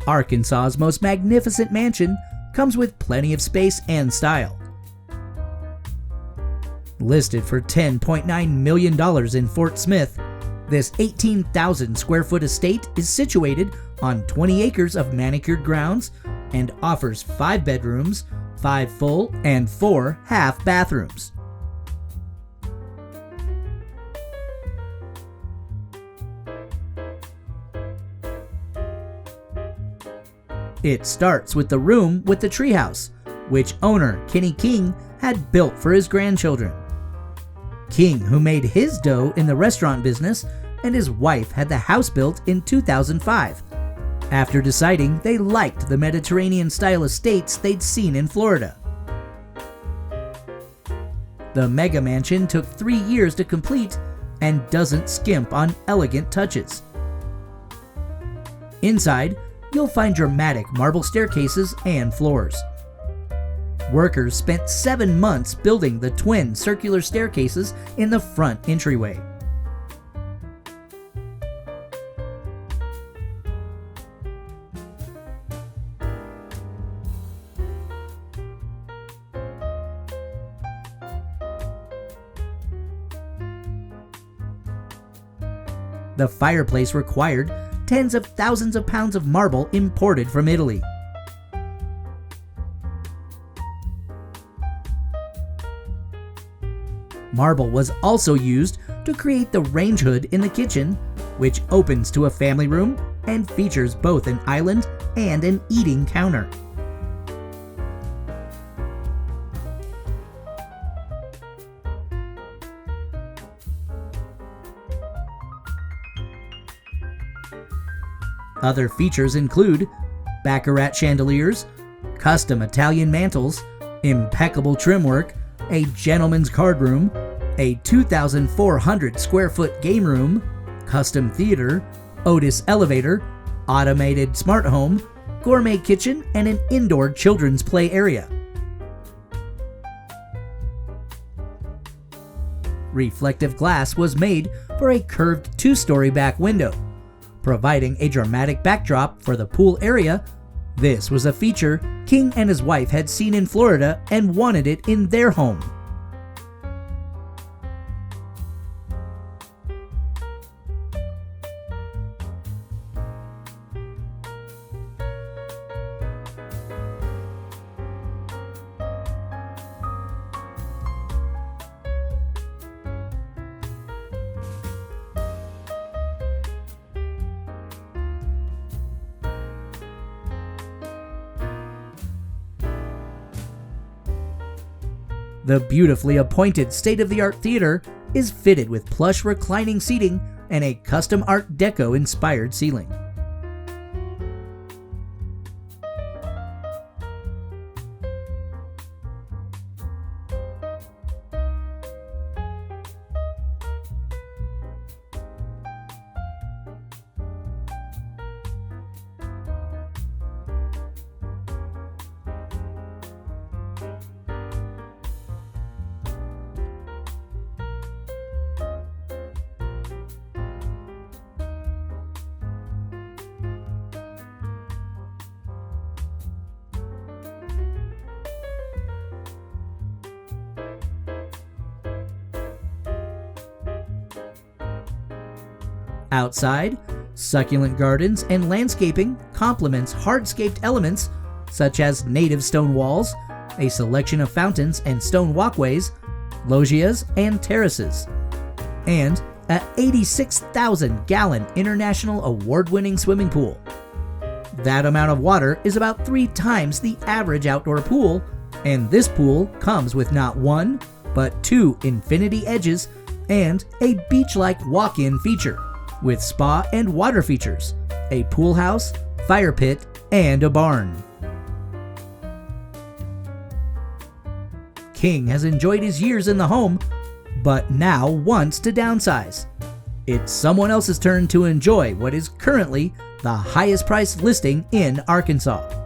Arkansas's most magnificent mansion comes with plenty of space and style. Listed for $10.9 million in Fort Smith, this 18,000 square foot estate is situated on 20 acres of manicured grounds and offers 5 bedrooms, 5 full and 4 half bathrooms. It starts with the room with the treehouse, which owner Kenny King had built for his grandchildren. King, who made his dough in the restaurant business, and his wife had the house built in 2005, after deciding they liked the Mediterranean-style estates they'd seen in Florida. The mega mansion took 3 years to complete and doesn't skimp on elegant touches. Inside, you'll find dramatic marble staircases and floors. Workers spent 7 months building the twin circular staircases in the front entryway. The fireplace required tens of thousands of pounds of marble imported from Italy. Marble was also used to create the range hood in the kitchen, which opens to a family room and features both an island and an eating counter. Other features include baccarat chandeliers, custom Italian mantels, impeccable trim work, a gentleman's card room, a 2,400 square foot game room, custom theater, Otis elevator, automated smart home, gourmet kitchen, and an indoor children's play area. Reflective glass was made for a curved 2-story back window, providing a dramatic backdrop for the pool area. This was a feature King and his wife had seen in Florida and wanted it in their home. The beautifully appointed state-of-the-art theater is fitted with plush reclining seating and a custom Art Deco-inspired ceiling. Outside, succulent gardens and landscaping complements hardscaped elements such as native stone walls, a selection of fountains and stone walkways, loggias, and terraces, and an 86,000-gallon international award-winning swimming pool. That amount of water is about 3 times the average outdoor pool, and this pool comes with not 1, but 2 infinity edges and a beach-like walk-in feature, with spa and water features, a pool house, fire pit, and a barn. King has enjoyed his years in the home, but now wants to downsize. It's someone else's turn to enjoy what is currently the highest priced listing in Arkansas.